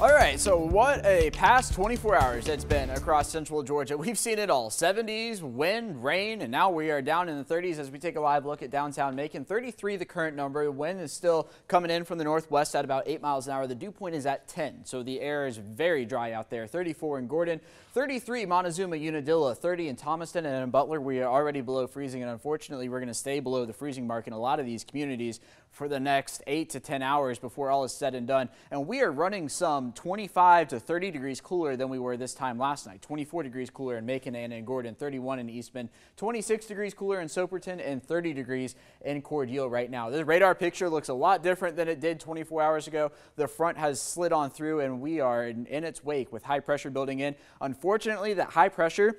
All right, so what a past 24 hours it's been across central Georgia. We've seen it all. 70s, wind, rain, and now we are down in the 30s as we take a live look at downtown Macon. 33 the current number. Wind is still coming in from the northwest at about 8 miles an hour. The dew point is at 10, so the air is very dry out there. 34 in Gordon, 33 Montezuma, Unadilla, 30 in Thomaston, and in Butler we are already below freezing, and unfortunately we're going to stay below the freezing mark in a lot of these communities for the next 8 to 10 hours before all is said and done. And we are running some 25 to 30 degrees cooler than we were this time last night. 24 degrees cooler in Macon and in Gordon, 31 in Eastman, 26 degrees cooler in Soperton, and 30 degrees in Cordele right now. The radar picture looks a lot different than it did 24 hours ago. The front has slid on through and we are in its wake with high pressure building in. Unfortunately, that high pressure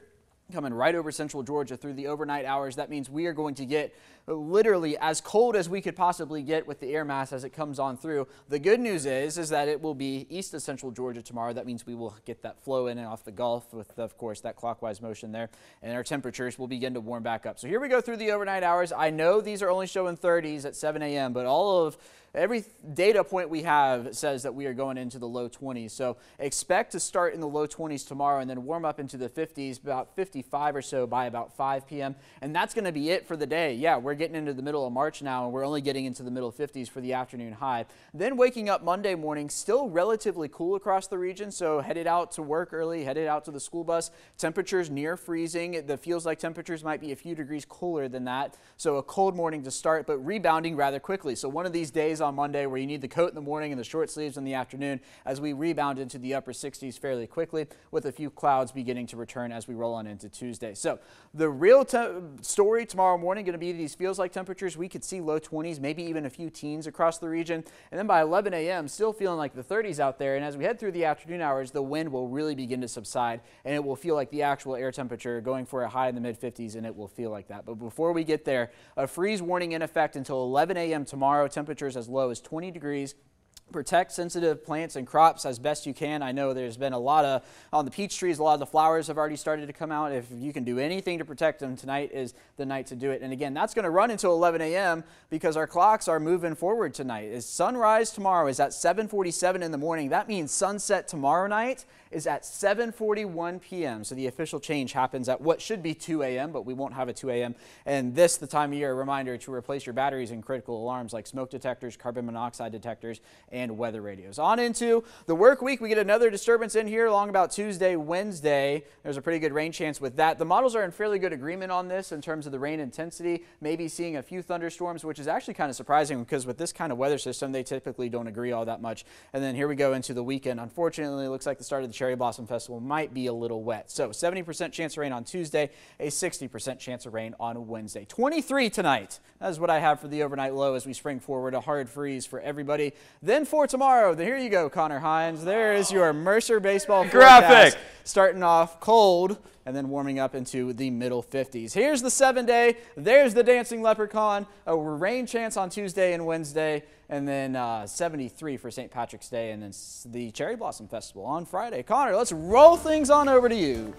coming right over central Georgia through the overnight hours. That means we are going to get literally as cold as we could possibly get with the air mass as it comes on through. The good news is that it will be east of central Georgia tomorrow. That means we will get that flow in and off the Gulf with, of course, that clockwise motion there, and our temperatures will begin to warm back up. So here we go through the overnight hours. I know these are only showing 30s at 7 a.m., but every data point we have says that we are going into the low 20s. So expect to start in the low 20s tomorrow and then warm up into the 50s, about 55 or so by about 5 p.m. And that's going to be it for the day. Yeah, we're getting into the middle of March now, and we're only getting into the middle 50s for the afternoon high. Then waking up Monday morning, still relatively cool across the region. So headed out to work early, headed out to the school bus. Temperatures near freezing. It feels like temperatures might be a few degrees cooler than that. So a cold morning to start, but rebounding rather quickly. So one of these days on Monday where you need the coat in the morning and the short sleeves in the afternoon as we rebound into the upper 60s fairly quickly, with a few clouds beginning to return as we roll on into Tuesday. So the real story tomorrow morning going to be these feels like temperatures. We could see low 20s, maybe even a few teens across the region. And then by 11 a.m., still feeling like the 30s out there. And as we head through the afternoon hours, the wind will really begin to subside and it will feel like the actual air temperature going for a high in the mid 50s, and it will feel like that. But before we get there, a freeze warning in effect until 11 a.m. tomorrow. Temperatures as low as 20 degrees. Protect sensitive plants and crops as best you can. I know there's been a lot on the peach trees, a lot of the flowers have already started to come out. If you can do anything to protect them, tonight is the night to do it. And again, that's going to run until 11 a.m. because our clocks are moving forward tonight. Sunrise tomorrow is at 7:47 in the morning. That means sunset tomorrow night is at 7:41 p.m. So the official change happens at what should be 2 a.m., but we won't have a 2 a.m. And this, the time of year, a reminder to replace your batteries and critical alarms like smoke detectors, carbon monoxide detectors, and weather radios. On into the work week, we get another disturbance in here along about Tuesday, Wednesday. There's a pretty good rain chance with that. The models are in fairly good agreement on this in terms of the rain intensity, maybe seeing a few thunderstorms, which is actually kind of surprising because with this kind of weather system, they typically don't agree all that much. And then here we go into the weekend. Unfortunately, it looks like the start of the Cherry Blossom Festival might be a little wet. So 70% chance of rain on Tuesday, a 60% chance of rain on Wednesday. 23 tonight. That is what I have for the overnight low as we spring forward. A hard freeze for everybody. Then for tomorrow, here you go, Connor Hines. There is your Mercer baseball graphic. Starting off cold and then warming up into the middle 50s. Here's the 7-day. There's the dancing leprechaun. A rain chance on Tuesday and Wednesday, and then 73 for St. Patrick's Day, and then the Cherry Blossom Festival on Friday. Connor, let's roll things on over to you.